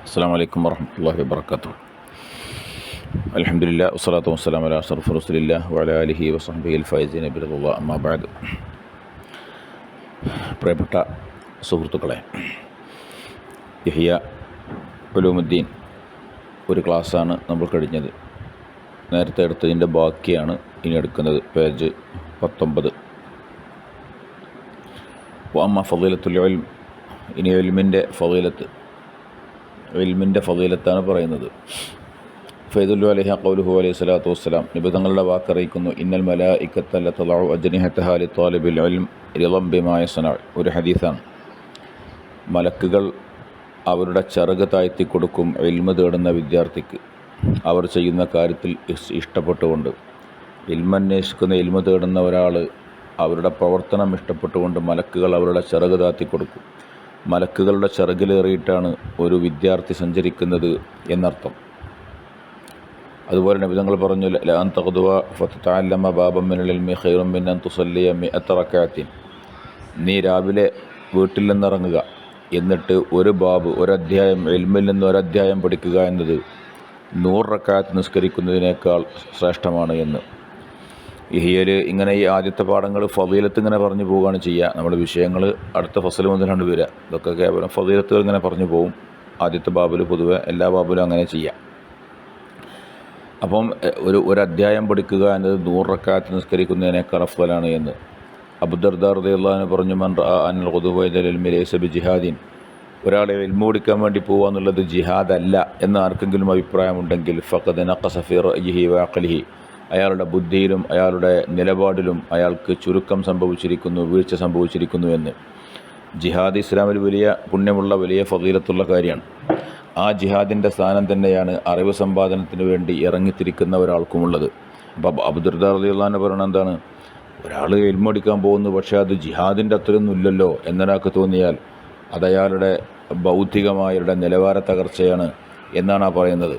അസ്സലാമു അലൈക്കും വറഹ്മത്തുള്ളാഹി വബറകാതുഹു. അൽഹംദുലില്ലാഹി വസ്സലാത്തു വസ്സലാമു അലാ അഷ്റഫി റസൂലില്ലാഹി വഅലാ ആലിഹി വസഹ്ബിഹിൽ ഫൈസീന ബിറളില്ലാഹി അമ്മാ ബഅദ്. പ്രിയപ്പെട്ട സുഹൃത്തുക്കളെ, ഇഹ്യ ഉലൂമുദ്ദീൻ ഒരു ക്ലാസ്സാണ് നമ്മൾ കഴിഞ്ഞത്. നേരത്തെ എടുത്തതിൻ്റെ ബാക്കിയാണ് ഇനി എടുക്കുന്നത്. പേജ് 19. വഅമ്മാ ഫളീലത്തുൽ ഇൽം, ഇനി ഇൽമിൻ്റെ ഫളീലത്താണ് പറയുന്നത്. ഫയദുല്ലു അലൈഹി ഖൗലുഹു അലൈഹി സ്വലാത്തു വസ്സലാം, നബി തങ്ങളുടെ വാക്കറിയിക്കുന്നു, ഇന്നൽ മലായികത ലതളഉ അജ്നിഹതഹാ ലിത്വാലിബിൽ ഇൽം റിളൻ ബിമാ യസ്നഉ. ഒരു ഹദീസാണ്. മലക്കുകൾ അവരുടെ ചിറക് താഴ്ത്തി കൊടുക്കും ഇൽമ് തേടുന്ന വിദ്യാർത്ഥിക്ക്, അവർ ചെയ്യുന്ന കാര്യത്തിൽ ഇഷ്ടപ്പെട്ടുകൊണ്ട്. ഇൽമന്വേഷിക്കുന്ന ഇൽമ് തേടുന്ന ഒരാൾ അവരുടെ പ്രവർത്തനം ഇഷ്ടപ്പെട്ടുകൊണ്ട് മലക്കുകൾ അവരുടെ ചിറക് താഴ്ത്തി കൊടുക്കും. മലക്കുകളുടെ ചിറകിലേറിയിട്ടാണ് ഒരു വിദ്യാർത്ഥി സഞ്ചരിക്കുന്നത് എന്നർത്ഥം. അതുപോലെ നബി തങ്ങൾ പറഞ്ഞു, ലഅൻ തഖ്ദുവ ഫതതഅല്ലമ ബാബൻ മിനൽ ഇൽമി ഖൈറുൻ മിൻ അൻ തുസല്ലിയ മിഅത റകഅത്തിൻ. നീ രാവിലെ വീട്ടിൽ നിന്നിറങ്ങുക, എന്നിട്ട് ഒരധ്യായം ഇൽമിൽ നിന്ന് ഒരധ്യായം പഠിക്കുക എന്നത് 100 റകഅത്ത് നിസ്കരിക്കുന്നതിനേക്കാൾ ശ്രേഷ്ഠമാണ് എന്ന്. ഇങ്ങനെ ഈ ആദ്യത്തെ പാഠങ്ങൾ ഫളീലത്ത് ഇങ്ങനെ പറഞ്ഞു പോവുകയാണ് ചെയ്യുക. നമ്മുടെ വിഷയങ്ങൾ അടുത്ത ഫസൽ മുതലാണ് വരിക. ഇതൊക്കെ കേവലം ഫളീലത്തുകൾ ഇങ്ങനെ പറഞ്ഞു പോകും. ആദ്യത്തെ ബാബിൽ പൊതുവെ എല്ലാ ബാബിലും അങ്ങനെ ചെയ്യാം. അപ്പം ഒരു അധ്യായം പഠിക്കുക എന്നത് 100 റകഅത്ത് നിസ്കരിക്കുന്നതിനേക്കാൾ അഫ്ളലാണ് എന്ന് അബൂദർദാ റളിയല്ലാഹു അൻഹു പറഞ്ഞു, മൻ റഅ അന്നൽ ഖുദൂവ ഇലൽ ഇൽമി ലൈസ ബിജിഹാദിൻ. ഒരാളെ ഇൽമു പഠിക്കാൻ വേണ്ടി പോകുക എന്നുള്ളത് ജിഹാദല്ല എന്ന് ആർക്കെങ്കിലും അഭിപ്രായമുണ്ടെങ്കിൽ ഫഖദ് നഖസ ഫീ റഅയിഹി വഅഖ്ലിഹി, അയാളുടെ ബുദ്ധിയിലും അയാളുടെ നിലപാടിലും അയാൾക്ക് ചുരുക്കം സംഭവിച്ചിരിക്കുന്നു, വീഴ്ച സംഭവിച്ചിരിക്കുന്നു എന്ന്. ജിഹാദ് ഇസ്ലാമിൽ വലിയ പുണ്യമുള്ള വലിയ ഫളീലത്തുള്ള കാര്യമാണ്. ആ ജിഹാദിൻ്റെ സ്ഥാനം തന്നെയാണ് അറിവ് സമ്പാദനത്തിന് വേണ്ടി ഇറങ്ങിത്തിരിക്കുന്ന ഒരാൾക്കുമുള്ളത്. അപ്പോൾ അബൂദർദാ റളിയല്ലാഹു അൻഹു പറയുന്നത് എന്താണ്? ഒരാൾ ഇൽമു പഠിക്കാൻ പോകുന്നു, പക്ഷേ അത് ജിഹാദിൻ്റെ അത്രയൊന്നും ഇല്ലല്ലോ എന്നൊരാൾക്ക് തോന്നിയാൽ അതയാളുടെ ബൗദ്ധികമായവരുടെ നിലവാര തകർച്ചയാണ് എന്നാണ് ആ പറയുന്നത്.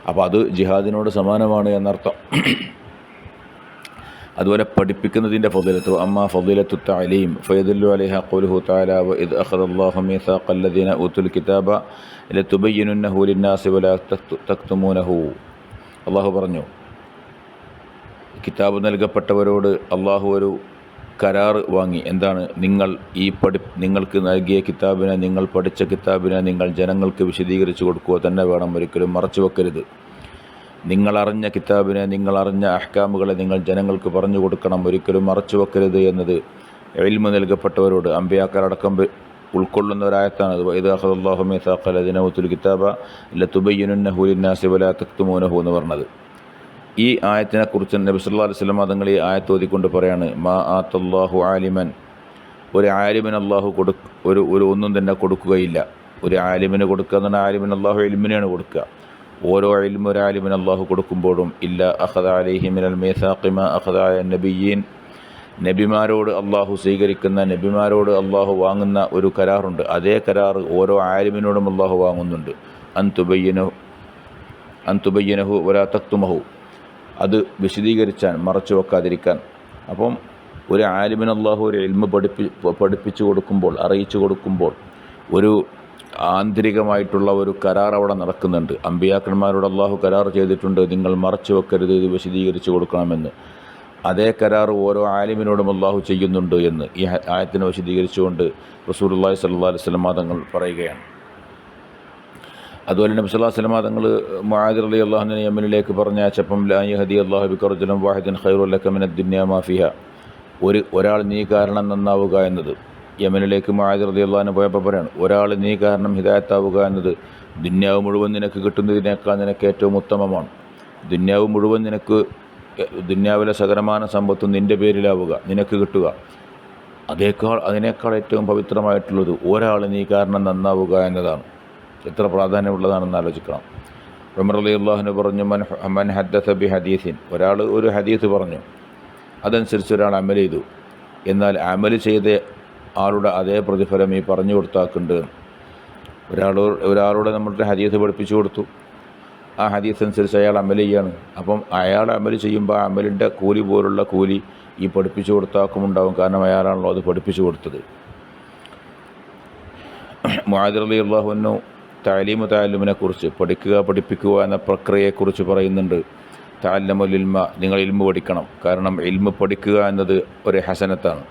അപ്പോൾ അത് ജിഹാദിനോട് സമാനമാണ് എന്നർത്ഥം. അതുപോലെ പഠിപ്പിക്കുന്നതിൻ്റെ ഫളീലത്ത്, അമ്മാ ഫളീലത്തു തഅലീം ഫയദുല്ലു അലൈഹാ ഖൗലുഹു തആല വഇദ് അഖദല്ലാഹു മീസാഖൽ ലദീന ഊതുൽ കിതാബ ലതുബയ്യിനുന്നഹു ലിന്നാസി വലാ തക്തുമൂനഹു. അള്ളാഹു പറഞ്ഞു, കിതാബ് നൽകപ്പെട്ടവരോട് അള്ളാഹു ഒരു കരാർ വാങ്ങി. എന്താണ്? നിങ്ങൾക്ക് നൽകിയ കിതാബിനെ, നിങ്ങൾ പഠിച്ച കിതാബിനെ നിങ്ങൾ ജനങ്ങൾക്ക് വിശദീകരിച്ച് കൊടുക്കുക തന്നെ വേണം, ഒരിക്കലും മറച്ചു വെക്കരുത്. നിങ്ങളറിഞ്ഞ കിതാബിനെ, നിങ്ങളറിഞ്ഞ അഹ്കാമുകളെ നിങ്ങൾ ജനങ്ങൾക്ക് പറഞ്ഞു കൊടുക്കണം, ഒരിക്കലും മറച്ചു വെക്കരുത് എന്നത് ഇൽമു നൽകപ്പെട്ടവരോട്, അമ്പിയാക്കളടക്കം ഉൾക്കൊള്ളുന്ന ഒരായത്താണത്. വഇദ് അഖദല്ലാഹു മീസാഖൽ ലദീന ഊതുൽ കിതാബ ലതുബയ്യിനുന്നഹു ലിന്നാസി വലാ തക്തുമൂനഹു എന്ന് പറഞ്ഞത്. ഈ ആയത്തിനെക്കുറിച്ച് നബി സല്ലല്ലാഹു അലൈഹി വസല്ലം തങ്ങൾ ഈ ആയത്ത് ഓതിക്കൊണ്ട് പറയാണ്, മാ ആതല്ലാഹു ആലിമൻ, ഒരു ആലിമിന് അള്ളാഹു ഒന്നും തന്നെ കൊടുക്കുകയില്ല. ഒരു ആലിമിന് കൊടുക്കുക എന്ന് പറഞ്ഞാൽ ആലിമിന് അള്ളാഹു ഇൽമിനെയാണ് കൊടുക്കുക. ഓരോ ഇൽമു ഒരു ആലിമിന് അള്ളാഹു കൊടുക്കുമ്പോഴും ഇല്ല അഖദ അലൈഹി മിനൽ മീസാഖി മാ അഖദ അലൻ നബിയ്യീൻ, നബിമാരോട് അള്ളാഹു സ്വീകരിക്കുന്ന, നബിമാരോട് അള്ളാഹു വാങ്ങുന്ന ഒരു കരാറുണ്ട്. അതേ കരാർ ഓരോ ആലിമിനോടും അള്ളാഹു വാങ്ങുന്നുണ്ട്. അൻ തുബയ്യിനഹു വലാ തക്തുമഹു, അത് വിശദീകരിച്ചാൻ, മറച്ചു വെക്കാതിരിക്കാൻ. അപ്പം ഒരു ആലിമിന് അള്ളാഹു ഒരു ഇൽമു പഠിപ്പിച്ചു കൊടുക്കുമ്പോൾ, അറിയിച്ചു കൊടുക്കുമ്പോൾ ഒരു ആന്തരികമായിട്ടുള്ള ഒരു കരാർ അവിടെ നടക്കുന്നുണ്ട്. അമ്പിയാക്കന്മാരോട് അള്ളാഹു കരാർ ചെയ്തിട്ടുണ്ട്, നിങ്ങൾ മറച്ചു വെക്കരുത്, ഇത് വിശദീകരിച്ചു കൊടുക്കണമെന്ന്. അതേ കരാർ ഓരോ ആലിമിനോടും അള്ളാഹു ചെയ്യുന്നുണ്ട് എന്ന് ഈ ആയത്തിനെ വിശദീകരിച്ചുകൊണ്ട് റസൂലുള്ളാഹി സ്വല്ലല്ലാഹു അലൈഹി വസല്ലം തങ്ങൾ പറയുകയാണ്. അതുപോലെ നബി സല്ലല്ലാഹു അലൈഹി വസല്ലം തങ്ങൾ മുആദ് റളിയല്ലാഹു അൻഹു യമനിലേക്ക് പറഞ്ഞയച്ചപ്പം ലാ യഹദി അല്ലാഹു ബിക റജുലൻ വാഹിദൻ ഖൈറുൻ ലക മിനദ് ദുനിയാ മാ ഫിഹാ, ഒരാൾ നീ കാരണം നന്നാവുക എന്നത്. യമനിലേക്ക് മുആദ് റളിയല്ലാഹു അൻഹു പോയപ്പോൾ പറയാണ്, ഒരാൾ നീ കാരണം ഹിദായത്താവുക എന്നത് ദുനിയാവ് മുഴുവൻ നിനക്ക് കിട്ടുന്നതിനേക്കാൾ നിനക്ക് ഏറ്റവും ഉത്തമമാണ്. ദുനിയാവ് മുഴുവൻ ദുനിയാവിലെ സകലമാന സമ്പത്തും നിൻ്റെ പേരിലാവുക, നിനക്ക് കിട്ടുക, അതിനേക്കാൾ ഏറ്റവും പവിത്രമായിട്ടുള്ളത് ഒരാൾ നീ കാരണം നന്നാവുക എന്നതാണ്. എത്ര പ്രാധാന്യമുള്ളതാണെന്ന് ആലോചിക്കണം. ഉമർ റളിയല്ലാഹു അൻഹു പറഞ്ഞു, മൻ ഹദ്ദസ ബി ഹദീസിൻ, ഒരാൾ ഒരു ഹദീസ് പറഞ്ഞു, അതനുസരിച്ച് ഒരാൾ അമൽ ചെയ്തു, എന്നാൽ അമൽ ചെയ്ത ആളുടെ അതേ പ്രതിഫലം ഈ പറഞ്ഞു കൊടുത്താക്കുണ്ട്. ഒരാളോട് നമ്മളൊരു ഹദീസ് പഠിപ്പിച്ചു കൊടുത്തു, ആ ഹദീസ് അനുസരിച്ച് അയാൾ അമൽ ചെയ്യാണ്. അപ്പം അയാൾ അമൽ ചെയ്യുമ്പോൾ ആ അമലിൻ്റെ കൂലി പോലുള്ള കൂലി ഈ പഠിപ്പിച്ചു കൊടുത്താക്കുമുണ്ടാവും. കാരണം അയാളാണല്ലോ അത് പഠിപ്പിച്ചു കൊടുത്തത്. മുആദ് റളിയല്ലാഹു അൻഹു തഅലീമു തഅല്ലുമിനെ കുറിച്ച്, പഠിക്കുക പഠിപ്പിക്കുക എന്ന പ്രക്രിയയെക്കുറിച്ച് പറയുന്നുണ്ട്. തഅല്ലമുൽ ഇൽമ, നിങ്ങൾ ഇൽമു പഠിക്കണം. കാരണം ഇൽമു പഠിക്കുക എന്നത് ഒരു ഹസനത്താണ്.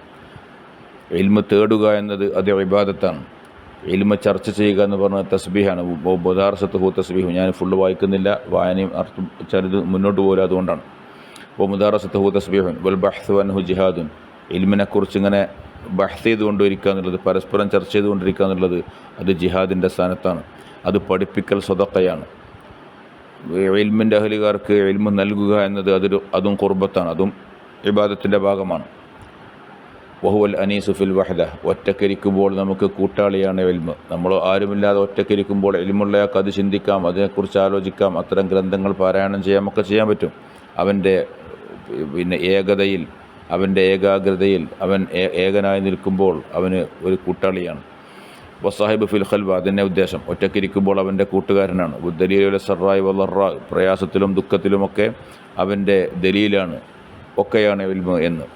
ഇൽമു തേടുക എന്നത് അത് ഇബാദത്താണ്. ഇൽമ ചർച്ച ചെയ്യുക എന്ന് പറഞ്ഞാൽ തസ്ബീഹാണ്. മുദാറസത്തുഹു തസ്ബീഹു. ഞാൻ ഫുള്ള് വായിക്കുന്നില്ല, വായനയും അർത്ഥം ചിലത് മുന്നോട്ട് പോലും അതുകൊണ്ടാണ്. മുദാറസത്തുഹു തസ്ബീഹുൻ വൽ ബഹ്സു അൻഹു ജിഹാദുൻ. ഇൽമിനെക്കുറിച്ച് ഇങ്ങനെ ബഹ്സ് ചെയ്തുകൊണ്ടിരിക്കുക എന്നുള്ളത്, പരസ്പരം ചർച്ച ചെയ്തുകൊണ്ടിരിക്കുക എന്നുള്ളത് അത് ജിഹാദിൻ്റെ സ്ഥാനത്താണ്. അത് പഠിപ്പിക്കൽ സ്വതക്കയാണ്. ഇൽമിൻ്റെ അഹ്ലുകാർക്ക് ഇൽമു നൽകുക എന്നത് അതും ഖുർബത്താണ്, അതും ഇബാദത്തിൻ്റെ ഭാഗമാണ്. വഹുവൽ അനീസു ഫിൽ വഹദ. ഒറ്റക്കരിക്കുമ്പോൾ നമുക്ക് കൂട്ടാളിയാണ് ഇൽമ്. നമ്മൾ ആരുമില്ലാതെ ഒറ്റക്കരിക്കുമ്പോൾ ഇൽമുള്ളയാൾക്ക് അത് ചിന്തിക്കാം, അതിനെക്കുറിച്ച് ആലോചിക്കാം, അത്തരം ഗ്രന്ഥങ്ങൾ പാരായണം ചെയ്യാം, ഒക്കെ ചെയ്യാൻ പറ്റും. അവൻ്റെ ഏകതയിൽ, അവൻ്റെ ഏകാഗ്രതയിൽ അവൻ ഏകനായി നിൽക്കുമ്പോൾ അവന് ഒരു കൂട്ടാളിയാണ്. വസാഹിബ് ഫിൽ ഖൽബ, അതിൻ്റെ ഉദ്ദേശം ഒറ്റക്കിരിക്കുമ്പോൾ അവൻ്റെ കൂട്ടുകാരനാണ്. ദലീലുൽ സറായി വല്ലറ, പ്രയാസത്തിലും ദുഃഖത്തിലുമൊക്കെ അവൻ്റെ ദലീലാണ്, ഒക്കെയാണ് ഇൽമ് എന്ന്.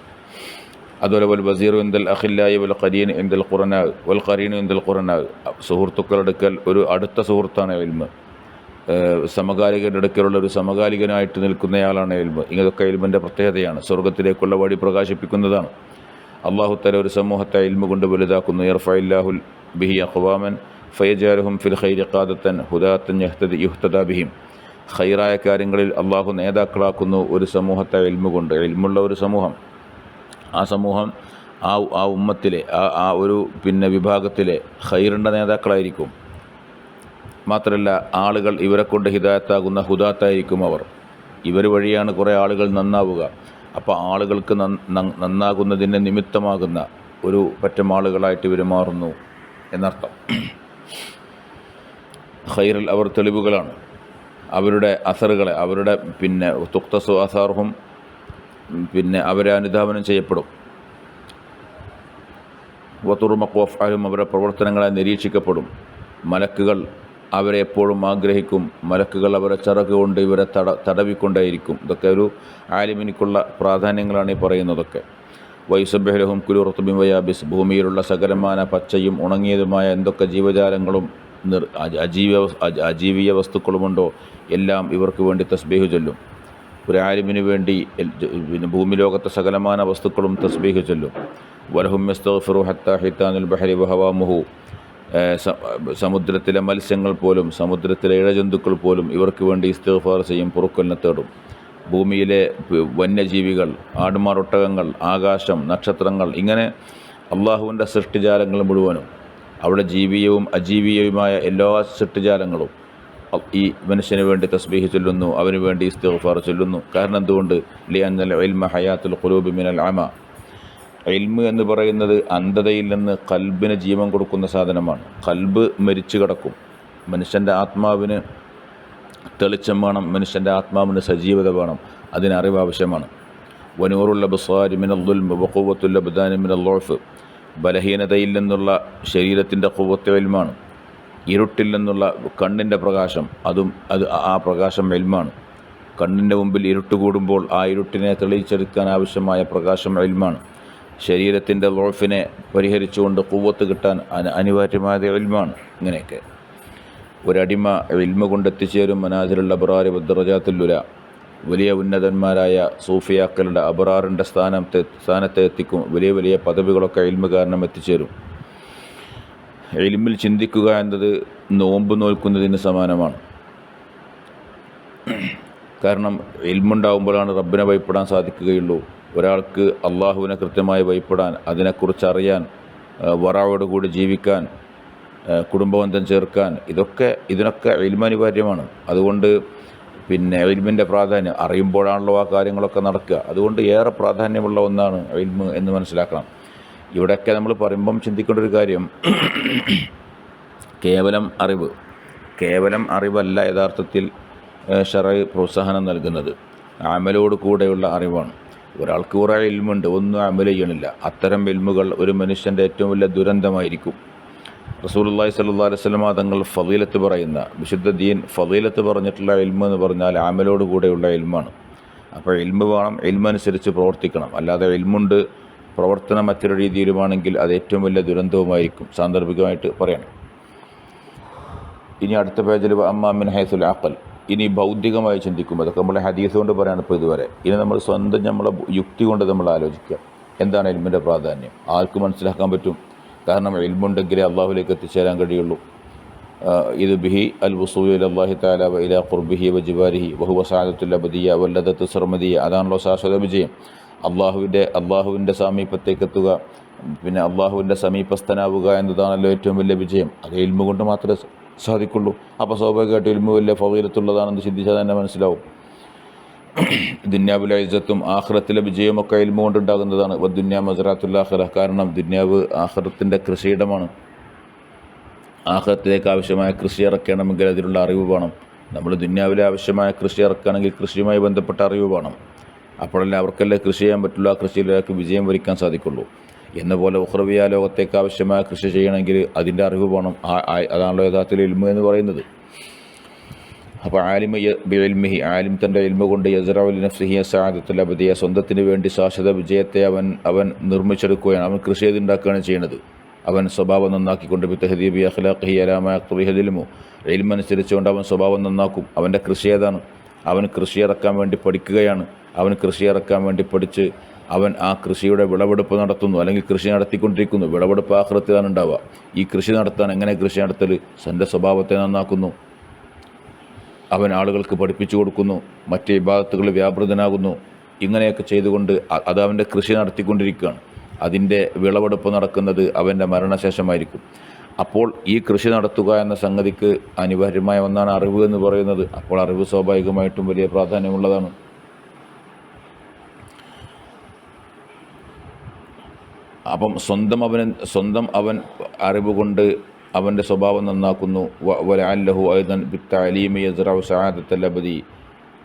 അതുപോലെ വൽ വസീറു ഇൻദൽ അഖില്ലായി വൽ ഖരീൻ ഇൻദൽ ഖുറനാ വൽ ഖരീനു ഇൻദൽ ഖുറനാ. സുഹൃത്തുക്കളെടുക്കൽ ഒരു അടുത്ത സുഹൃത്താണ് ഇൽമ്. സമകാലികരുടെ അടുക്കലുള്ള ഒരു സമകാലികനായിട്ട് നിൽക്കുന്നയാളാണ് ഇൽമ്. ഇതൊക്കെ ഇൽമിൻ്റെ പ്രത്യേകതയാണ്. സ്വർഗത്തിലേക്കുള്ള വഴി പ്രകാശിപ്പിക്കുന്നതാണ്. അല്ലാഹു തആല ഒരു സമൂഹത്തെ ഇൽമു കൊണ്ട് വലുതാക്കുന്നു. യർഫഇല്ലാഹു ബിഹി അഖ്വാമൻ ഫയജഅലുഹും ഫിൽ ഖൈരി ഖാദത്തൻ ഹുദാത്തൻ യുഹ്തദാ ബിഹിം. ഖൈറായ കാര്യങ്ങളിൽ അള്ളാഹു നേതാക്കളാക്കുന്നു ഒരു സമൂഹത്തെ ഇൽമു കൊണ്ട്. ഇൽമുള്ള ഒരു സമൂഹം, ആ സമൂഹം ആ ഉമ്മത്തിലെ ആ ഒരു വിഭാഗത്തിലെ ഖൈറിൻ്റെ നേതാക്കളായിരിക്കും. മാത്രമല്ല ആളുകൾ ഇവരെ കൊണ്ട് ഹിദായത്താകുന്ന ഹുദാത്തായിരിക്കും അവർ. ഇവർ വഴിയാണ് കുറേ ആളുകൾ നന്നാവുക. അപ്പോൾ ആളുകൾക്ക് നന്നാകുന്നതിന് നിമിത്തമാകുന്ന ഒരു പറ്റം ആളുകളായിട്ട് ഇവർ മാറുന്നു എന്നർത്ഥം. ഖൈറിൽ അവർ തെളിവുകളാണ്. അവരുടെ അസറുകളെ, അവരുടെ തുക്തസു അസാർഹും അവരെ അനുധാവനം ചെയ്യപ്പെടും. വതുറുമഖു അഫ്ആലും, അവരുടെ പ്രവർത്തനങ്ങളെ നിരീക്ഷിക്കപ്പെടും. മലക്കുകൾ അവരെ എപ്പോഴും ആഗ്രഹിക്കും. മലക്കുകൾ അവരെ ചിറക് കൊണ്ട് ഇവരെ തടവിക്കൊണ്ടേയിരിക്കും. ഇതൊക്കെ ഒരു ആലിമിനിക്കുള്ള പ്രാധാന്യങ്ങളാണ് ഈ പറയുന്നതൊക്കെ. വയുസബ്ബിഹു ലഹും കുലു റത്ബിൻ വയാബിസ്. ഭൂമിയിലുള്ള സകലമാന പച്ചയും ഉണങ്ങിയതുമായ എന്തൊക്കെ ജീവജാലങ്ങളും അജീവീയ വസ്തുക്കളുമുണ്ടോ എല്ലാം ഇവർക്ക് വേണ്ടി തസ്ബീഹ് ചൊല്ലും. ഒരു ആലിമിന് വേണ്ടി ഭൂമി ലോകത്തെ സകലമാന വസ്തുക്കളും തസ്ബീഹ് ചൊല്ലും. വലഹും യസ്തഗ്ഫിറു ഹത്താ ഹിത്താനുൽ ബഹരി വഹവാമുഹു. സമുദ്രത്തിലെ മത്സ്യങ്ങൾ പോലും, സമുദ്രത്തിലെ ഇഴജന്തുക്കൾ പോലും ഇവർക്ക് വേണ്ടി ഇസ്തിഗ്ഫാർ ചെയ്യും, പൊറുക്കലിനെ തേടും. ഭൂമിയിലെ വന്യജീവികൾ, ആടുമാറൊട്ടകങ്ങൾ, ആകാശം, നക്ഷത്രങ്ങൾ, ഇങ്ങനെ അള്ളാഹുവിൻ്റെ സൃഷ്ടിജാലങ്ങൾ മുഴുവനും, അവിടെ ജീവിയവും അജീവീയവുമായ എല്ലാ സൃഷ്ടിജാലങ്ങളും ഈ മനുഷ്യന് വേണ്ടി തസ്ബീഹ് ചൊല്ലുന്നു, അവന് വേണ്ടി ഇസ്തിഗ്ഫാർ ചൊല്ലുന്നു. കാരണം എന്തുകൊണ്ട്? ലിഅന്നൽ ഇൽമ ഹയാത്തുൽ ഖുലൂബി മിനൽ അമ. ഇൽമ് എന്ന് പറയുന്നത് അന്ധതയിൽ നിന്ന് ഖൽബിന് ജീവൻ കൊടുക്കുന്ന സാധനമാണ്. ഖൽബ് മരിച്ചു കിടക്കും. മനുഷ്യൻ്റെ ആത്മാവിന് തെളിച്ചം വേണം, മനുഷ്യൻ്റെ ആത്മാവിന് സജീവത വേണം, അതിന് അറിവ് ആവശ്യമാണ്. വനൂറുൽ അബ്സാരി മിനൽ ദുൽമ് വഖുവ്വത്തുൽ അബ്ദാനി മിനൽ ളുഅഫ്. ബലഹീനതയിൽ നിന്നുള്ള ശരീരത്തിൻ്റെ ഖുവ്വത്ത് ഇൽമാണ്. ഇരുട്ടിൽ നിന്നുള്ള കണ്ണിൻ്റെ പ്രകാശം, ആ പ്രകാശം ഇൽമാണ്. കണ്ണിൻ്റെ മുമ്പിൽ ഇരുട്ട് കൂടുമ്പോൾ ആ ഇരുട്ടിനെ തെളിയിച്ചെടുക്കാൻ ആവശ്യമായ പ്രകാശം ഇൽമാണ്. ശരീരത്തിൻ്റെ ളുഅഫിനെ പരിഹരിച്ചുകൊണ്ട് ഖുവ്വത്ത് കിട്ടാൻ അനിവാര്യമായ ഇൽമാണ്. ഇങ്ങനെയൊക്കെ ഒരടിമ ഇൽമ കൊണ്ടെത്തിച്ചേരും മനാസിലുള്ള അബ്റാരി വദ്ദറജാത്തുൽ ഉല. വലിയ ഉന്നതന്മാരായ സൂഫിയാക്കളുടെ അബ്റാറിൻ്റെ സ്ഥാനത്തെ എത്തിക്കും. വലിയ വലിയ പദവികളൊക്കെ ഇൽമ കാരണം എത്തിച്ചേരും. ഇൽമിൽ ചിന്തിക്കുക എന്നത് നോമ്പ് നോൽക്കുന്നതിന് സമാനമാണ്. കാരണം ഇൽമുണ്ടാകുമ്പോഴാണ് റബ്ബിനെ ഭയപ്പെടാൻ സാധിക്കുകയുള്ളൂ. ഒരാൾക്ക് അള്ളാഹുവിനെ കൃത്യമായി ഭയപ്പെടാൻ, അതിനെക്കുറിച്ച് അറിയാൻ, വറയോടുകൂടി ജീവിക്കാൻ, കുടുംബബന്ധം ചേർക്കാൻ, ഇതിനൊക്കെ ഇൽമ് അനിവാര്യമാണ്. അതുകൊണ്ട് ഇൽമിൻ്റെ പ്രാധാന്യം അറിയുമ്പോഴാണല്ലോ ആ കാര്യങ്ങളൊക്കെ നടക്കുക. അതുകൊണ്ട് ഏറെ പ്രാധാന്യമുള്ള ഒന്നാണ് ഇൽമ് എന്ന് മനസ്സിലാക്കണം. ഇവിടെയൊക്കെ നമ്മൾ പറയുമ്പം ചിന്തിക്കേണ്ട ഒരു കാര്യം, കേവലം അറിവല്ല യഥാർത്ഥത്തിൽ ശറഅ് പ്രോത്സാഹനം നൽകുന്നത്. അമലോട് കൂടെയുള്ള അറിവാണ്. ഒരാൾക്ക് കുറേ ഇൽമുണ്ട്, ഒന്നും അമൽ ചെയ്യണില്ല. അത്തരം ഇൽമുകൾ ഒരു മനുഷ്യൻ്റെ ഏറ്റവും വലിയ ദുരന്തമായിരിക്കും. റസൂലുള്ളാഹി സ്വല്ലല്ലാഹു അലൈഹി വസല്ലം തങ്ങൾ ഫളീലത്ത് പറയുന്ന, വിശുദ്ധ ദീൻ ഫളീലത്ത് പറഞ്ഞിട്ടുള്ള ഇൽമ് എന്ന് പറഞ്ഞാൽ അമലോട് കൂടെയുള്ള ഇൽമാണ്. അപ്പോൾ ഇൽമ് വേണം, ഇൽമനുസരിച്ച് പ്രവർത്തിക്കണം. അല്ലാതെ ഇൽമുണ്ട് പ്രവർത്തനം മറ്റൊരു രീതിയിലുമാണെങ്കിൽ അത് ഏറ്റവും വലിയ ദുരന്തവുമായിരിക്കും. സാന്ദർഭികമായിട്ട് പറയണം. ഇനി അടുത്ത പേജിൽ അമ്മാമിൻ ഹൈസുൽ അഖൽ, ഇനി ഭൗതികമായി ചിന്തിക്കുമ്പോൾ അതൊക്കെ നമ്മളെ ഹദീസ് കൊണ്ട് പറയാണ് ഇപ്പോൾ ഇതുവരെ. ഇനി നമ്മൾ സ്വന്തം നമ്മളെ യുക്തി കൊണ്ട് നമ്മൾ ആലോചിക്കുക, എന്താണ് ഇൽമിൻ്റെ പ്രാധാന്യം, ആർക്ക് മനസ്സിലാക്കാൻ പറ്റും? കാരണം ഇൽമുണ്ടെങ്കിലേ അള്ളാഹുലേക്ക് എത്തിച്ചേരാൻ കഴിയുള്ളൂ. ഇത് ബിഹി അൽ വസൂൽ അല്ലാഹി തആല വ ഇലാ ഖുർബിഹി വ ജിവാരിഹി വഹുവ സഅദത്തുൽ അബദിയ വല്ലദത്തു സർമദിയ. അതാണല്ലോ ശാശ്വത വിജയം. അള്ളാഹുവിൻ്റെ സമീപത്തേക്ക് എത്തുക, പിന്നെ അള്ളാഹുവിൻ്റെ സമീപസ്ഥനാവുക എന്നതാണല്ലോ ഏറ്റവും വലിയ വിജയം. അത് ഇൽമു കൊണ്ട് മാത്രമേ സാധിക്കുള്ളൂ. അപ്പോൾ സ്വാഭാവികമായിട്ട് ഇൽമു വലിയ ഫളീലത്തുള്ളതാണെന്ന് ചിന്തിച്ചാൽ തന്നെ മനസ്സിലാവും. ദുന്യാവിലെ ഇസ്സത്തും ആഖിറത്തിലെ വിജയമൊക്കെ ഇൽമു കൊണ്ടുണ്ടാകുന്നതാണ്. വദ്ദുന്യാ മസ്റഅത്തുൽ ആഖിറ, കാരണം ദുന്യാവ് ആഖിറത്തിൻ്റെ കൃഷിയിടമാണ്. ആഖിറത്തിലേക്ക് ആവശ്യമായ കൃഷി ഇറക്കണമെങ്കിൽ അതിലുള്ള അറിവ് വേണം. നമ്മൾ ദുന്യാവിലെ ആവശ്യമായ കൃഷി ഇറക്കുകയാണെങ്കിൽ കൃഷിയുമായി ബന്ധപ്പെട്ട അറിവ് വേണം. അപ്പോഴല്ലേ അവർക്കല്ലേ കൃഷി ചെയ്യാൻ പറ്റുള്ളൂ, ആ കൃഷിയിലേക്ക് വിജയം വരിക്കാൻ സാധിക്കുള്ളൂ. എന്നപോലെ ഉഖ്റവിയ ലോകത്തേക്ക് ആവശ്യമായ കൃഷി ചെയ്യണമെങ്കിൽ അതിൻ്റെ അറിവ് വേണം. അതാണല്ലോ യഥാർത്ഥത്തിൽ ഇൽമു എന്ന് പറയുന്നത്. അപ്പോൾ ആലിമ ബിഇൽമിഹി, ആലിം തൻ്റെ ഇൽമു കൊണ്ട് യസ്റഉ ലിനഫ്സിഹി സഅദത്തുൽ അബദിയ, സ്വന്തത്തിന് വേണ്ടി ശാശ്വത വിജയത്തെ അവൻ നിർമ്മിച്ചെടുക്കുകയാണ്, അവൻ കൃഷി ചെയ്തുണ്ടാക്കുകയാണ് ചെയ്യുന്നത്. അവൻ സ്വഭാവം നന്നാക്കിക്കൊണ്ട് ബിതഹദീബി അഖ്ലാഖിഹി അലാ മാ യഖ്തദിഹിൽ ഇൽമു, ഇൽമനുസരിച്ചുകൊണ്ട് അവൻ സ്വഭാവം നന്നാക്കും. അവൻ്റെ കൃഷി ഏതാണ്? അവൻ കൃഷി ഇറക്കാൻ വേണ്ടി പഠിക്കുകയാണ്. അവൻ കൃഷി ഇറക്കാൻ വേണ്ടി പഠിച്ച് അവൻ ആ കൃഷിയുടെ വിളവെടുപ്പ് നടത്തുന്നു, അല്ലെങ്കിൽ കൃഷി നടത്തിക്കൊണ്ടിരിക്കുന്നു. വിളവെടുപ്പ് ആഖിറത്തിലാണ് ഉണ്ടാവുക. ഈ കൃഷി നടത്താൻ എങ്ങനെ കൃഷി നടത്തൽ? തൻ്റെ സ്വഭാവത്തെ നന്നാക്കുന്നു, അവൻ ആളുകൾക്ക് പഠിപ്പിച്ചു കൊടുക്കുന്നു, മറ്റ് ഇബാദത്തുകൾ വ്യാപൃതനാകുന്നു. ഇങ്ങനെയൊക്കെ ചെയ്തുകൊണ്ട് അത് അവൻ്റെ കൃഷി നടത്തിക്കൊണ്ടിരിക്കുകയാണ്. അതിൻ്റെ വിളവെടുപ്പ് നടക്കുന്നത് അവൻ്റെ മരണശേഷമായിരിക്കും. അപ്പോൾ ഈ കൃഷി നടത്തുക എന്ന സംഗതിക്ക് അനിവാര്യമായ ഒന്നാണ് അറിവ് എന്ന് പറയുന്നത്. അപ്പോൾ അറിവ് സ്വാഭാവികമായിട്ടും വലിയ പ്രാധാന്യമുള്ളതാണ്. അപ്പം സ്വന്തം അവൻ അറിവ് കൊണ്ട് അവൻ്റെ സ്വഭാവം നന്നാക്കുന്നു. വലഅല്ലഹു അയ്ദൻ ബിത്തഅലീമി യസ്റഉ സഅദത്തൽ അബദി,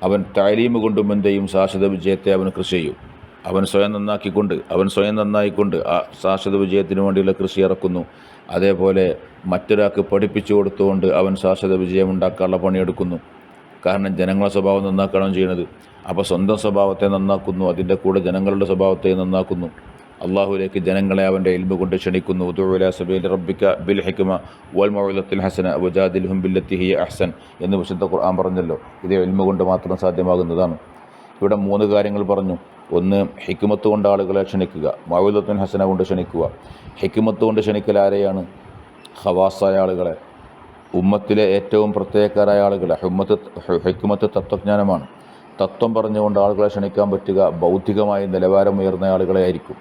അവൻ തഅലീമ് കൊണ്ടും എന്തെയും ശാശ്വത വിജയത്തെ അവൻ കൃഷി ചെയ്യും. അവൻ സ്വയം നന്നായിക്കൊണ്ട് ആ ശാശ്വത വിജയത്തിന് വേണ്ടിയുള്ള കൃഷി ഇറക്കുന്നു. അതേപോലെ മറ്റൊരാൾക്ക് പഠിപ്പിച്ചു കൊടുത്തുകൊണ്ട് അവൻ ശാശ്വത വിജയം ഉണ്ടാക്കാനുള്ള പണിയെടുക്കുന്നു. കാരണം ജനങ്ങളുടെ സ്വഭാവം നന്നാക്കുകയാണ് ചെയ്യുന്നത്. അപ്പോൾ സ്വന്തം സ്വഭാവത്തെ നന്നാക്കുന്നു, അതിൻ്റെ കൂടെ ജനങ്ങളുടെ സ്വഭാവത്തെ നന്നാക്കുന്നു. അള്ളാഹുലേക്ക് ജനങ്ങളെ അവൻ്റെ ഇൽമു കൊണ്ട് ക്ഷണിക്കുന്നു. ഉദഉ ഇലാ സബീലി റബ്ബിക ബിൽ ഹിക്മ വൽ മൗഇദത്തിൽ ഹസന വജാദിൽഹും ബില്ലത്തി ഹിയ അഹ്സൻ എന്ന് വിശുദ്ധ ഖുർആൻ പറഞ്ഞല്ലോ. ഇത് ഇൽമു കൊണ്ട് മാത്രം സാധ്യമാകുന്നതാണ്. ഇവിടെ 3 കാര്യങ്ങൾ പറഞ്ഞു. ഒന്ന്, ഹിക്മത്ത് കൊണ്ട് ആളുകളെ ക്ഷണിക്കുക, മൗഇദത്തുൽ ഹസന കൊണ്ട് ക്ഷണിക്കുക. ഹിക്മത്ത് കൊണ്ട് ക്ഷണിക്കൽ ആരെയാണ്? ഖവാസായ ആളുകളെ, ഉമ്മത്തിലെ ഏറ്റവും പ്രത്യേകക്കാരായ ആളുകളെ. ഹിക്മത്ത് തത്വജ്ഞാനമാണ്. തത്വം പറഞ്ഞുകൊണ്ട് ആളുകളെ ക്ഷണിക്കാൻ പറ്റുക ബൗദ്ധികമായി നിലവാരം ഉയർന്ന ആളുകളെ ആയിരിക്കും.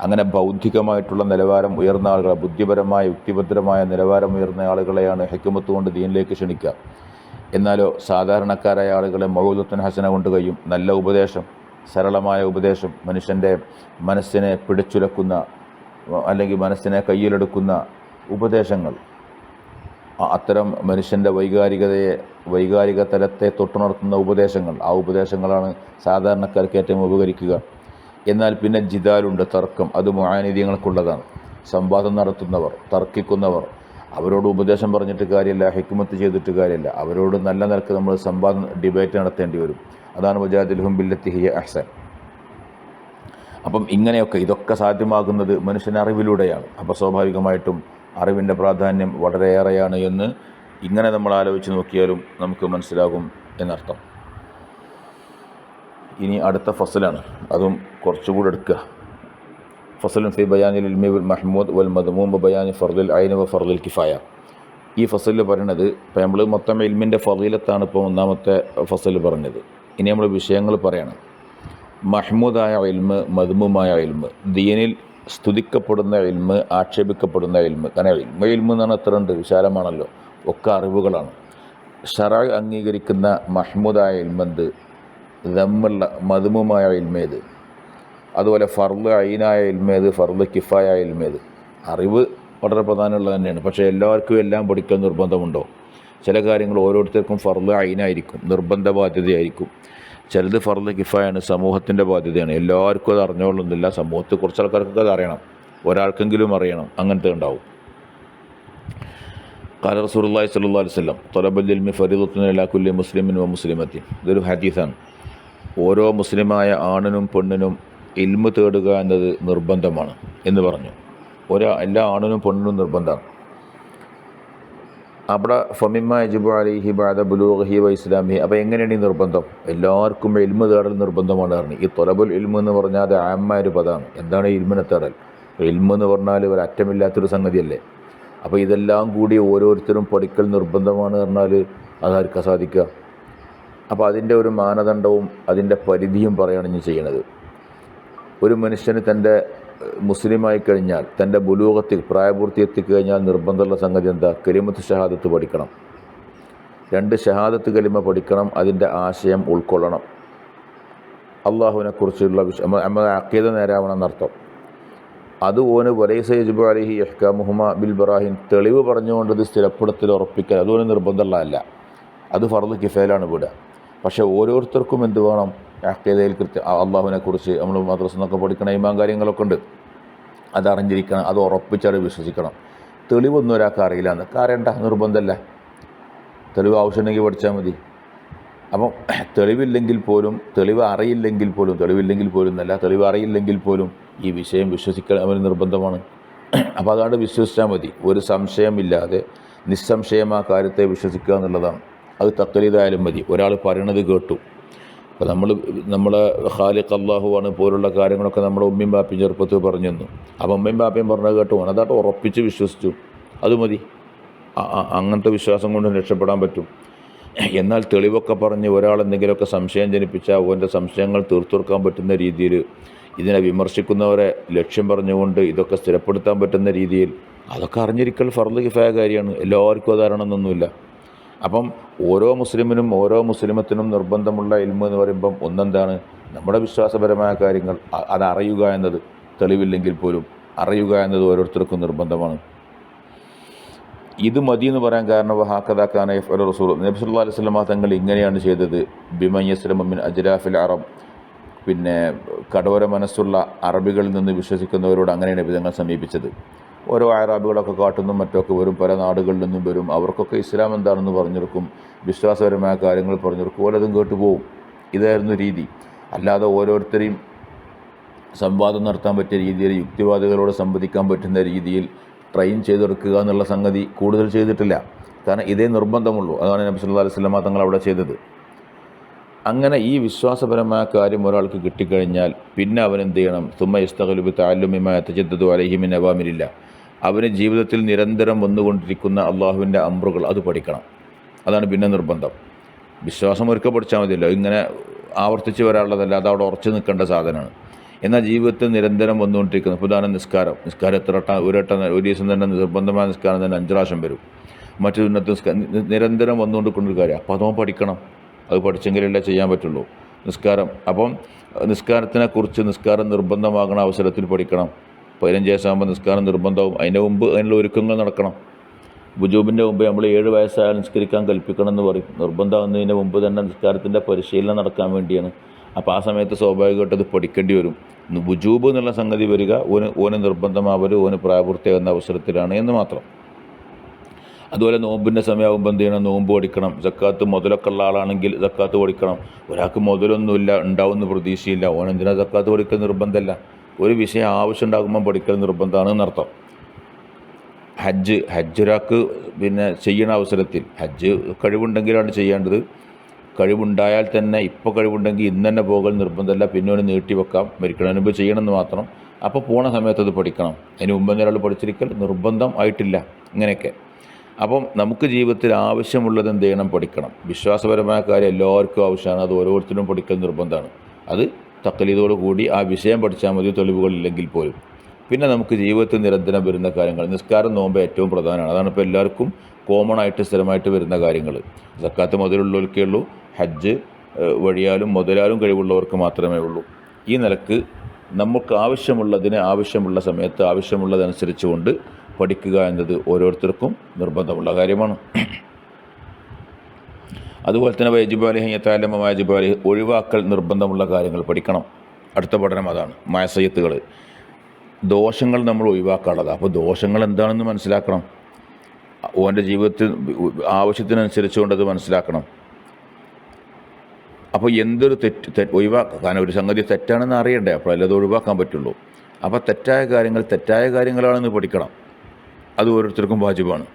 അങ്ങനെ ബൗദ്ധികമായിട്ടുള്ള നിലവാരം ഉയർന്ന ആളുകളെ, ബുദ്ധിപരമായ യുക്തിഭദ്രമായ നിലവാരം ഉയർന്ന ആളുകളെയാണ് ഹിക്മത്ത് കൊണ്ട് ദീനിലേക്ക് ക്ഷണിക്കുക. എന്നാലോ സാധാരണക്കാരായ ആളുകളെ മൗഇദത്തുൽ ഹസന കൊണ്ട് കഴിയും. നല്ല ഉപദേശം, സരളമായ ഉപദേശം, മനുഷ്യൻ്റെ മനസ്സിനെ പിടിച്ചുലക്കുന്ന അല്ലെങ്കിൽ മനസ്സിനെ കയ്യിലെടുക്കുന്ന ഉപദേശങ്ങൾ, അത്തരം മനുഷ്യൻ്റെ വൈകാരിക തലത്തെ തൊട്ടുണർത്തുന്ന ഉപദേശങ്ങൾ, ആ ഉപദേശങ്ങളാണ് സാധാരണക്കാർക്ക് ഏറ്റവും ഉപകരിക്കുക. എന്നാൽ പിന്നെ ജിദാലുണ്ട്, തർക്കം, അത് മുആനിദീങ്ങൾക്കുള്ളതാണ്. സംവാദം നടത്തുന്നവർ, തർക്കിക്കുന്നവർ, അവരോട് ഉപദേശം പറഞ്ഞിട്ട് കാര്യമില്ല, ഹിക്മത്ത് ചെയ്തിട്ട് കാര്യമില്ല. അവരോട് നല്ല നിലക്ക് നമ്മൾ ഡിബേറ്റ് നടത്തേണ്ടി വരും. അതാണ് വജാദിൽഹും ബില്ലത്തി ഹിയ അഹ്സൻ. അപ്പം ഇതൊക്കെ സാധ്യമാകുന്നത് മനുഷ്യൻ അറിവിലൂടെയാണ്. അപ്പോൾ സ്വാഭാവികമായിട്ടും അറിവിൻ്റെ പ്രാധാന്യം വളരെയേറെയാണ് എന്ന് ഇങ്ങനെ നമ്മൾ ആലോചിച്ച് നോക്കിയാലും നമുക്ക് മനസ്സിലാകും എന്നർത്ഥം. ഇനി അടുത്ത ഫസലാണ്, അതും കുറച്ചുകൂടി എടുക്കുക. ഫസലുൻ ഫി ബയാനിൽ ഇൽമി വൽ മഹ്മൂദ് വൽ മദ്മൂം ബയാനി ഫർദിൽ ഐൻ വ ഫർദിൽ കിഫായ. ഈ ഫസലിൽ പറയുന്നത്, ഇപ്പോൾ നമ്മൾ മൊത്തം ഇൽമിൻ്റെ ഫളീലത്താണ് ഇപ്പോൾ ഒന്നാമത്തെ ഫസൽ പറഞ്ഞത്. ഇനി നമ്മൾ വിഷയങ്ങൾ പറയണം. മഹ്മൂദായ ഇൽമ്, മദ്മൂമായ ഇൽമ്, ദീനിൽ സ്തുതിക്കപ്പെടുന്ന ഇൽമ്, ആക്ഷേപിക്കപ്പെടുന്ന ഇൽമ്. കാരണം ഇൽമ് എന്ന് പറഞ്ഞാൽ എത്ര ഉണ്ട്, വിശാലമാണല്ലോ, ഒക്കെ അറിവുകളാണ്. ശറഅ് അംഗീകരിക്കുന്ന മഹ്മൂദായ ഇൽമെന്ത്, ദമ്മുള്ള മദ്മൂമായ ഇൽമേത്, അതുപോലെ ഫർള് ഐനായ ഇൽമേത്, ഫർള് കിഫായ ഇൽമേത്. അറിവ് വളരെ പ്രധാനമുള്ളത് തന്നെയാണ്. പക്ഷേ എല്ലാവർക്കും എല്ലാം പഠിക്കാൻ നിർബന്ധമുണ്ടോ? ചില കാര്യങ്ങൾ ഓരോരുത്തർക്കും ഫർള് ഐനായിരിക്കും, നിർബന്ധ ബാധ്യതയായിരിക്കും. ചിലത് ഫർള് കിഫായാണ്, സമൂഹത്തിൻ്റെ ബാധ്യതയാണ്. എല്ലാവർക്കും അത് അറിഞ്ഞോളുന്നില്ല. സമൂഹത്തിൽ കുറച്ച് ആൾക്കാർക്കൊക്കെ അത് അറിയണം, ഒരാൾക്കെങ്കിലും അറിയണം, അങ്ങനത്തെ ഉണ്ടാവും. ഖാല റസൂലുള്ളാഹി സ്വല്ലല്ലാഹു അലൈഹി വസല്ലം തലബുൽ ഇൽമി ഫരീദത്തുൻ അലാ കുല്ലി മുസ്ലിമിൻ വ മുസ്ലിമത്തിൻ. ഇതൊരു ഹദീസാണ്. ഓരോ മുസ്ലിമായ ആണിനും പെണ്ണിനും ഇൽമ് തേടുക എന്നത് നിർബന്ധമാണ് എന്ന് പറഞ്ഞു. എല്ലാ ആണിനും പെണ്ണിനും നിർബന്ധമാണ്. അവിടെ ഫമിമ്മ യജിബു അലൈഹി ബഅദ ബുലൂഗിഹി വ ഇസ്ലാമിഹി. അപ്പോൾ എങ്ങനെയാണ് ഈ നിർബന്ധം? എല്ലാവർക്കും ഇൽമ് തേടൽ നിർബന്ധമാണ് പറഞ്ഞു. ഈ തൊലബുൽ ഇൽമ് എന്ന് പറഞ്ഞാൽ അത് ആമായ ഒരു പദമാണ്. എന്താണ് ഇൽമിനെ തേടൽ? ഇൽമ് എന്ന് പറഞ്ഞാൽ ഒരു അറ്റമില്ലാത്തൊരു സംഗതിയല്ലേ. അപ്പോൾ ഇതെല്ലാം കൂടി ഓരോരുത്തരും പഠിക്കൽ നിർബന്ധമാണ് പറഞ്ഞാൽ അതാർക്കാ സാധിക്കുക? അപ്പോൾ അതിൻ്റെ ഒരു മാനദണ്ഡവും അതിൻ്റെ പരിധിയും പറയുകയാണ് ഇനി ചെയ്യണത്. ഒരു മനുഷ്യന് തൻ്റെ മുസ്ലിമായി കഴിഞ്ഞാൽ, തൻ്റെ ബുലൂഗത്തിൽ പ്രായപൂർത്തി എത്തിക്കഴിഞ്ഞാൽ നിർബന്ധമുള്ള സംഗതി എന്താ? കലിമത്ത് ഷഹാദത്ത് പഠിക്കണം. 2 ഷഹാദത്ത് കലിമ പഠിക്കണം. അതിൻ്റെ ആശയം ഉൾക്കൊള്ളണം. അള്ളാഹുവിനെക്കുറിച്ചുള്ള നമ്മുടെ അഖീദ നേരാവണം എന്നർത്ഥം. അത് ഓന് വലൈസ യജിബു അലൈഹി ഇഹ്കാമുഹുമ ബിൽ ബറാഹിൻ, തെളിവ് പറഞ്ഞുകൊണ്ട് ഇത് സ്ഥിരപ്പെടുത്തൽ ഉറപ്പിക്കൽ അതുപോലെ നിർബന്ധമുള്ളതല്ല. അത് ഫർദ് കിഫായിലാണ് വിടുക. പക്ഷേ ഓരോരുത്തർക്കും എന്ത് വേണം? അഖീദയിൽ അള്ളാഹുവിനെക്കുറിച്ച് നമ്മൾ മദ്രസ എന്നൊക്കെ പഠിക്കണം, ഈമാൻ കാര്യങ്ങളൊക്കെ ഉണ്ട്, അതറിഞ്ഞിരിക്കണം, അത് ഉറപ്പിച്ചത് വിശ്വസിക്കണം. തെളിവൊന്നും ഒരാൾക്ക് അറിയില്ല എന്നൊക്കെ അറിയണ്ട, നിർബന്ധമല്ല. തെളിവ് ആവശ്യമുണ്ടെങ്കിൽ പഠിച്ചാൽ മതി. അപ്പം തെളിവില്ലെങ്കിൽ പോലും, തെളിവ് അറിയില്ലെങ്കിൽ പോലും എന്നല്ല, തെളിവ് അറിയില്ലെങ്കിൽ പോലും ഈ വിഷയം വിശ്വസിക്കാൻ അവന് നിർബന്ധമാണ്. അപ്പോൾ അതുകൊണ്ട് വിശ്വസിച്ചാൽ മതി. ഒരു സംശയമില്ലാതെ നിസ്സംശയം ആ കാര്യത്തെ വിശ്വസിക്കുക എന്നുള്ളതാണ്. അത് തഖ്ലീദായാലും മതി. ഒരാൾ പറയണത് കേട്ടു, അപ്പോൾ നമ്മളെ ഖാലിഖ് അള്ളാഹുവാണ് പോലുള്ള കാര്യങ്ങളൊക്കെ നമ്മുടെ ഉമ്മയും ബാപ്പയും ചെറുപ്പത്തിൽ പറഞ്ഞു തന്നു. അപ്പം ഉമ്മയും ബാപ്പയും പറഞ്ഞത് കേട്ടു, അതായിട്ട് ഉറപ്പിച്ച് വിശ്വസിച്ചു, അത് മതി. അങ്ങനത്തെ വിശ്വാസം കൊണ്ട് രക്ഷപ്പെടാൻ പറ്റും. എന്നാൽ തെളിവൊക്കെ പറഞ്ഞ് ഒരാളെന്തെങ്കിലുമൊക്കെ സംശയം ജനിപ്പിച്ചാൽ ഓൻ്റെ സംശയങ്ങൾ തീർത്തെടുക്കാൻ പറ്റുന്ന രീതിയിൽ, ഇതിനെ വിമർശിക്കുന്നവരെ ലക്ഷ്യം പറഞ്ഞുകൊണ്ട് ഇതൊക്കെ സ്ഥിരപ്പെടുത്താൻ പറ്റുന്ന രീതിയിൽ അതൊക്കെ അറിഞ്ഞിരിക്കൽ ഫർദ് കിഫായ കാര്യമാണ്. എല്ലാവർക്കും അതറിയണമെന്നൊന്നുമില്ല. അപ്പം ഓരോ മുസ്ലിമിനും ഓരോ മുസ്ലിമത്തിനും നിർബന്ധമുള്ള ഇൽമ് എന്ന് പറയുമ്പം ഒന്നെന്താണ്? നമ്മുടെ വിശ്വാസപരമായ കാര്യങ്ങൾ അതറിയുക എന്നത്, തെളിവില്ലെങ്കിൽ പോലും അറിയുക എന്നത് ഓരോരുത്തർക്കും നിർബന്ധമാണ്. ഇത് മതി എന്ന് പറയാൻ കാരണം വഹാക്കഥാക്കാന യഫ്അലു റസൂൽ, നബി സല്ലല്ലാഹു അലൈഹി വസല്ലം തങ്ങൾ ഇങ്ങനെയാണ് ചെയ്തത്. ബിമൻ യസ്ലമു മിൻ അജ്ലാഫിൽ അറബ്, പിന്നെ കടോര മനസ്സുള്ള അറബികളിൽ നിന്ന് വിശ്വസിക്കുന്നവരോട് അങ്ങനെയാണ് നബി തങ്ങൾ സമീപിച്ചത്. ഓരോ അറാബികളൊക്കെ കാട്ടുന്നും മറ്റൊക്കെ വരും, പല നാടുകളിൽ നിന്നും വരും. അവർക്കൊക്കെ ഇസ്ലാം എന്താണെന്ന് പറഞ്ഞെടുക്കും, വിശ്വാസപരമായ കാര്യങ്ങൾ പറഞ്ഞെടുക്കും, ഓരോതും കേട്ടുപോകും. ഇതായിരുന്നു രീതി. അല്ലാതെ ഓരോരുത്തരെയും സംവാദം നടത്താൻ പറ്റിയ രീതിയിൽ, യുക്തിവാദികളോട് സംവദിക്കാൻ പറ്റുന്ന രീതിയിൽ ട്രെയിൻ ചെയ്തെടുക്കുക എന്നുള്ള സംഗതി കൂടുതൽ ചെയ്തിട്ടില്ല. കാരണം ഇതേ നിർബന്ധമുള്ളൂ. അതാണ് നബി സല്ലല്ലാഹു അലൈഹി വസല്ലം തങ്ങൾ അവിടെ ചെയ്തത്. അങ്ങനെ ഈ വിശ്വാസപരമായ കാര്യം ഒരാൾക്ക് കിട്ടിക്കഴിഞ്ഞാൽ പിന്നെ അവൻ എന്ത് ചെയ്യണം? സുമ്മ യസ്തഗ്ലു ബി തഅല്ലുമി മാ യതജദ്ദദു അലൈഹി മിൻ അവാമിരില്ല, അവന് ജീവിതത്തിൽ നിരന്തരം വന്നുകൊണ്ടിരിക്കുന്ന അള്ളാഹുവിൻ്റെ അമ്രുകൾ അത് പഠിക്കണം. അതാണ് പിന്നെ നിർബന്ധം. വിശ്വാസം ഒരിക്കൽ പഠിച്ചാൽ മതിയല്ലോ, ഇങ്ങനെ ആവർത്തിച്ച് വരാനുള്ളതല്ല, അത് അവിടെ ഉറച്ചു നിൽക്കേണ്ട സാധനമാണ്. എന്നാൽ ജീവിതത്തിൽ നിരന്തരം വന്നുകൊണ്ടിരിക്കുന്ന പ്രധാന നിസ്കാരം ഒരു ദിവസം തന്നെ നിർബന്ധമായ നിസ്കാരം തന്നെ 5 പ്രാവശ്യം വരും. മറ്റു നിരന്തരം വന്നുകൊണ്ടിരിക്കുന്ന ഒരു കാര്യം. അപ്പോൾ അതോ പഠിക്കണം. അത് പഠിച്ചെങ്കിലല്ലേ ചെയ്യാൻ പറ്റുള്ളൂ. നിസ്കാരം, അപ്പം നിസ്കാരത്തിനെക്കുറിച്ച്, നിസ്കാരം നിർബന്ധമാകണ അവസരത്തിൽ പഠിക്കണം. 15 വയസ്സാകുമ്പോൾ നിസ്കാരം നിർബന്ധവും. അതിൻ്റെ മുമ്പ് അതിനുള്ള ഒരുക്കങ്ങൾ നടക്കണം. വുജൂബിൻ്റെ മുമ്പ് നമ്മൾ 7 വയസ്സായാൽ നിസ്കരിക്കാൻ കൽപ്പിക്കണം എന്ന് പറയും. നിർബന്ധമാകുന്നതിന് മുമ്പ് തന്നെ നിസ്കാരത്തിൻ്റെ പരിശീലനം നടക്കാൻ വേണ്ടിയാണ്. അപ്പോൾ ആ സമയത്ത് സ്വാഭാവികമായിട്ട് അത് പഠിക്കേണ്ടി വരും. വുജൂബ് എന്നുള്ള സംഗതി വരിക ഓന് നിർബന്ധമാവൽ ഓന് പ്രായപൂർത്തിയാകുന്ന അവസരത്തിലാണ് എന്ന് മാത്രം. അതുപോലെ നോമ്പിൻ്റെ സമയമാകുമ്പോൾ എന്ത് ചെയ്യണം? നോമ്പ് പഠിക്കണം. സക്കാത്ത് മുതലൊക്കെ ഉള്ള ആളാണെങ്കിൽ സക്കാത്ത് പഠിക്കണം. ഒരാൾക്ക് മുതലൊന്നുമില്ല, ഉണ്ടാവുമെന്ന് പ്രതീക്ഷയില്ല, ഓനെന്തിനാ സക്കാത്ത് പഠിക്കൽ നിർബന്ധമല്ല. ഒരു വിഷയം ആവശ്യം ഉണ്ടാകുമ്പോൾ പഠിക്കൽ നിർബന്ധമാണ് എന്നർത്ഥം. ഹജ്ജ് ഒരാൾക്ക് പിന്നെ ചെയ്യുന്ന അവസരത്തിൽ, ഹജ്ജ് കഴിവുണ്ടെങ്കിലാണ് ചെയ്യേണ്ടത്. കഴിവുണ്ടായാൽ തന്നെ, ഇപ്പോൾ കഴിവുണ്ടെങ്കിൽ ഇന്ന് തന്നെ പോകൽ നിർബന്ധമല്ല, പിന്നെ ഒന്ന് നീട്ടി വെക്കാം, മരിക്കണതിന് മുമ്പ് ചെയ്യണമെന്ന് മാത്രം. അപ്പോൾ പോണ സമയത്ത് അത് പഠിക്കണം. അതിന് മുമ്പ് ഒരാൾ പഠിച്ചിരിക്കൽ നിർബന്ധം ആയിട്ടില്ല. ഇങ്ങനെയൊക്കെ. അപ്പം നമുക്ക് ജീവിതത്തിൽ ആവശ്യമുള്ളത് എന്ത് ചെയ്യണം? പഠിക്കണം. വിശ്വാസപരമായ കാര്യം എല്ലാവർക്കും ആവശ്യമാണ്. അത് ഓരോരുത്തരും പഠിക്കൽ നിർബന്ധമാണ്. അത് തഖ്ലീദോട് കൂടി ആ വിഷയം പഠിച്ചാൽ മതി, തെളിവുകളില്ലെങ്കിൽ പോലും. പിന്നെ നമുക്ക് ജീവിതത്തിൽ നിരന്തരം വരുന്ന കാര്യങ്ങൾ, നിസ്കാരം, നോമ്പ് ഏറ്റവും പ്രധാനമാണ്. അതാണ് ഇപ്പോൾ എല്ലാവർക്കും കോമൺ ആയിട്ട് സ്ഥിരമായിട്ട് വരുന്ന കാര്യങ്ങൾ. സക്കാത്ത് മുതലുള്ളവർക്കേ ഉള്ളൂ. ഹജ്ജ് വഴിയാലും മുതലാലും കഴിവുള്ളവർക്ക് മാത്രമേ ഉള്ളൂ. ഈ നിലക്ക് നമുക്ക് ആവശ്യമുള്ളതിന് ആവശ്യമുള്ള സമയത്ത് ആവശ്യമുള്ളതനുസരിച്ച് കൊണ്ട് പഠിക്കുക എന്നത് ഓരോരുത്തർക്കും നിർബന്ധമുള്ള കാര്യമാണ്. അതുപോലെ തന്നെ വയജിബ് അലൈഹി യതഅല്ലമ വയജിബ് അലൈഹി, ഒഴിവാക്കൽ നിർബന്ധമുള്ള കാര്യങ്ങൾ പഠിക്കണം. അടുത്ത പഠനം അതാണ്. മഅസിയത്തുകൾ, ദോഷങ്ങൾ നമ്മൾ ഒഴിവാക്കാനുള്ളത്. അപ്പോൾ ദോഷങ്ങൾ എന്താണെന്ന് മനസ്സിലാക്കണം. ഓൻ്റെ ജീവിതത്തിൽ ആവശ്യത്തിനനുസരിച്ചുകൊണ്ട് അത് മനസ്സിലാക്കണം. അപ്പോൾ എന്തൊരു തെറ്റ് ഒഴിവാക്കാം. കാരണം ഒരു സംഗതി തെറ്റാണെന്ന് അറിയണ്ടേ, അപ്പോഴല്ലേ അത് ഒഴിവാക്കാൻ പറ്റുള്ളൂ. അപ്പോൾ തെറ്റായ കാര്യങ്ങളാണെന്ന് പഠിക്കണം. അത് ഓരോരുത്തർക്കും വാജിബാണ്.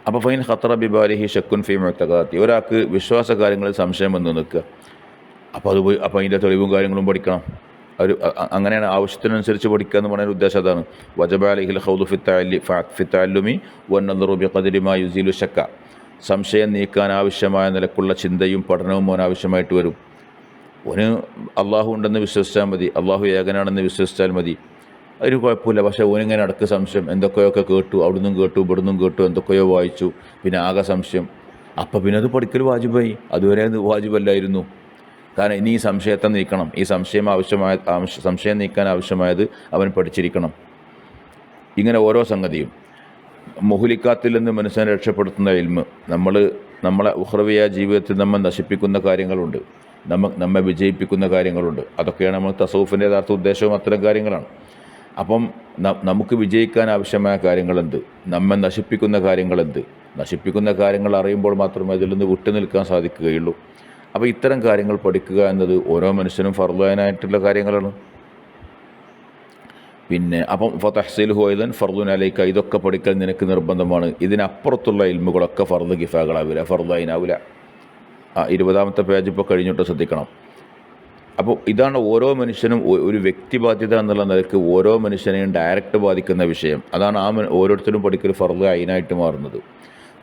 അപ്പോൾ ഫൈൻ ഖത്തറ ബിബാലിഹി ഷക്കുൻ ഫി മുഅ്തഖദാത്തി, ഒരാൾക്ക് വിശ്വാസ കാര്യങ്ങളിൽ സംശയം വന്ന് നിൽക്കുക, അപ്പോൾ അത് പോയി അപ്പോൾ അതിൻ്റെ തെളിവും കാര്യങ്ങളും പഠിക്കണം. ഒരു അങ്ങനെയാണ് ആവശ്യത്തിനനുസരിച്ച് പഠിക്കുക എന്ന് പറയുന്ന ഉദ്ദേശം അതാണ്. വജബ അലൈഹിൽ ഖൗദു ഫി തഅല്ലുമി വന്നദറു ബിഖദ്രി മാ യുസീലു ശക്ക, സംശയം നീക്കാൻ ആവശ്യമായ നിലക്കുള്ള ചിന്തയും പഠനവും ഓൻ ആവശ്യമായിട്ട് വരും. ഓന് അള്ളാഹു ഉണ്ടെന്ന് വിശ്വസിച്ചാൽ മതി, അള്ളാഹു ഏകനാണെന്ന് വിശ്വസിച്ചാൽ മതി, ഒരു കുഴപ്പമില്ല. പക്ഷേ ഓനിങ്ങനെ അടക്ക് സംശയം, എന്തൊക്കെയൊക്കെ കേട്ടു, അവിടുന്നും കേട്ടു ഇവിടുന്നും കേട്ടു, എന്തൊക്കെയോ വായിച്ചു, പിന്നെ ആകെ സംശയം. അപ്പം പിന്നെ അത് പഠിക്കൽ വാജിബായി, അതുവരെ അത് വാജിബല്ലായിരുന്നു. കാരണം ഇനി ഈ സംശയത്തെ നീക്കണം, ഈ സംശയം നീക്കാൻ ആവശ്യമായത് അവൻ പഠിച്ചിരിക്കണം. ഇങ്ങനെ ഓരോ സംഗതിയും മുഹ്ലിക്കാത്തിൽ നിന്ന് മനുഷ്യനെ രക്ഷപ്പെടുത്തുന്ന ഇൽമ്, നമ്മളെ ഉഖ്റവിയ ജീവിതത്തിൽ നമ്മെ നശിപ്പിക്കുന്ന കാര്യങ്ങളുണ്ട്, നമ്മെ വിജയിപ്പിക്കുന്ന കാര്യങ്ങളുണ്ട്. അതൊക്കെയാണ് നമ്മൾ തസൗഫിൻ്റെ യഥാർത്ഥ ഉദ്ദേശവും അത്തരം കാര്യങ്ങളാണ്. അപ്പം നമുക്ക് വിജയിക്കാൻ ആവശ്യമായ കാര്യങ്ങളെന്ത്, നമ്മെ നശിപ്പിക്കുന്ന കാര്യങ്ങളെന്ത്, നശിപ്പിക്കുന്ന കാര്യങ്ങൾ അറിയുമ്പോൾ മാത്രമേ അതിൽ നിന്ന് വിട്ടു നിൽക്കാൻ സാധിക്കുകയുള്ളൂ. അപ്പോൾ ഇത്തരം കാര്യങ്ങൾ പഠിക്കുക എന്നത് ഓരോ മനുഷ്യനും ഫർദാനായിട്ടുള്ള കാര്യങ്ങളാണ്. പിന്നെ അപ്പം ഫതഹ്സീലുഹു അയ്ദൻ ഫർദുൻ അലൈക, ഇതൊക്കെ പഠിക്കൽ നിനക്ക് നിർബന്ധമാണ്. ഇതിനപ്പുറത്തുള്ള ഇൽമുകളൊക്കെ ഫർദ് കിഫാകളാവില്ല, ഫർദായിനാവില്ല. 20ാമത്തെ പേജ് ഇപ്പോൾ കഴിഞ്ഞിട്ട് ശ്രദ്ധിക്കണം. അപ്പോൾ ഇതാണ് ഓരോ മനുഷ്യനും ഒരു വ്യക്തിബാധ്യത എന്നുള്ള നിലയ്ക്ക് ഓരോ മനുഷ്യനെയും ഡയറക്റ്റ് ബാധിക്കുന്ന വിഷയം. അതാണ് ഓരോരുത്തരും പഠിക്കൽ ഫർദ് അയിനായിട്ട് മാറുന്നത്.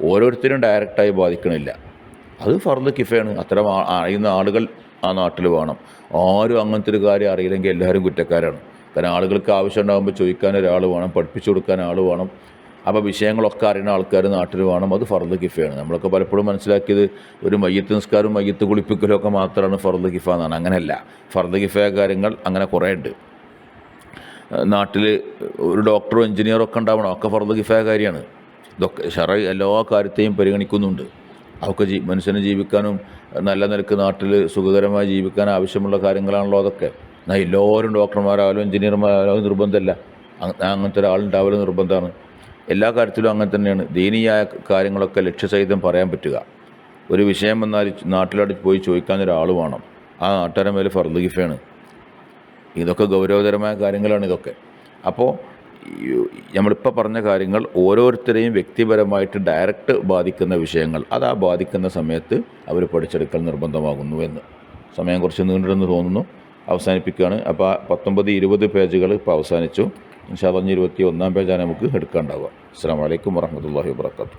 ഓരോരുത്തരും ഡയറക്റ്റായി ബാധിക്കണില്ല, അത് ഫർദ് കിഫയാണ്. അത്തരം അറിയുന്ന ആളുകൾ ആ നാട്ടിൽ വേണം. ആരും അങ്ങനത്തെ ഒരു കാര്യം അറിയില്ലെങ്കിൽ എല്ലാവരും കുറ്റക്കാരാണ്. കാരണം ആളുകൾക്ക് ആവശ്യം ഉണ്ടാകുമ്പോൾ ചോദിക്കാൻ ഒരാൾ വേണം, പഠിപ്പിച്ചു കൊടുക്കാൻ ആൾ വേണം. അപ്പോൾ വിഷയങ്ങളൊക്കെ അറിയുന്ന ആൾക്കാർ നാട്ടിൽ വേണം, അത് ഫർദ് കിഫയാണ്. നമ്മളൊക്കെ പലപ്പോഴും മനസ്സിലാക്കിയത് ഒരു മയ്യത്ത് നിസ്കാരവും മയ്യത്ത് കുളിപ്പിക്കലും ഒക്കെ മാത്രമാണ് ഫർദ് കിഫ എന്നാണ്. അങ്ങനെയല്ല, ഫർദ് കിഫ കാര്യങ്ങൾ അങ്ങനെ കുറേ ഉണ്ട്. നാട്ടിൽ ഒരു ഡോക്ടറും എഞ്ചിനീയറും ഒക്കെ ഉണ്ടാവണം, ഒക്കെ ഫർദ് കിഫ കാര്യമാണ്. ഇതൊക്കെ ശറഅ് എല്ലാ കാര്യത്തെയും പരിഗണിക്കുന്നുണ്ട്. അവർക്ക് മനുഷ്യന് ജീവിക്കാനും നല്ല നിലക്ക് നാട്ടിൽ സുഖകരമായി ജീവിക്കാൻ ആവശ്യമുള്ള കാര്യങ്ങളാണല്ലോ അതൊക്കെ. എന്നാൽ എല്ലാവരും ഡോക്ടർമാരായാലും എഞ്ചിനീയർമാരായാലും നിർബന്ധമല്ല, അങ്ങനത്തെ ഒരാളുണ്ടാവലും നിർബന്ധമാണ്. എല്ലാ കാര്യത്തിലും അങ്ങനെ തന്നെയാണ്. ദീനീയായ കാര്യങ്ങളൊക്കെ ലക്ഷ്യസഹിതം പറയാൻ പറ്റുക. ഒരു വിഷയം വന്നാൽ നാട്ടിലോട്ട് പോയി ചോദിക്കാൻ ഒരാൾ വേണം, ആ നാട്ടുകാരുടെ മേൽ ഫർദ് കിഫയാണ്. ഇതൊക്കെ ഗൗരവതരമായ കാര്യങ്ങളാണ് ഇതൊക്കെ. അപ്പോൾ നമ്മളിപ്പോൾ പറഞ്ഞ കാര്യങ്ങൾ ഓരോരുത്തരെയും വ്യക്തിപരമായിട്ട് ഡയറക്റ്റ് ബാധിക്കുന്ന വിഷയങ്ങൾ, അത് ആ ബാധിക്കുന്ന സമയത്ത് അവർ പഠിച്ചെടുക്കൽ നിർബന്ധമാകുന്നു എന്ന്. സമയം കുറച്ച് നീണ്ടിരുന്ന് തോന്നുന്നു, അവസാനിപ്പിക്കുകയാണ്. അപ്പോൾ 19-20 പേജുകൾ ഇപ്പോൾ അവസാനിച്ചു. ഇൻഷാ അല്ലാഹ് 21-ാം പേജാണ് നമുക്ക് എടുക്കാനുണ്ടാവുക. അസ്സലാമു അലൈക്കും വറഹ്മത്തുള്ളാഹി വബറകാതുഹു.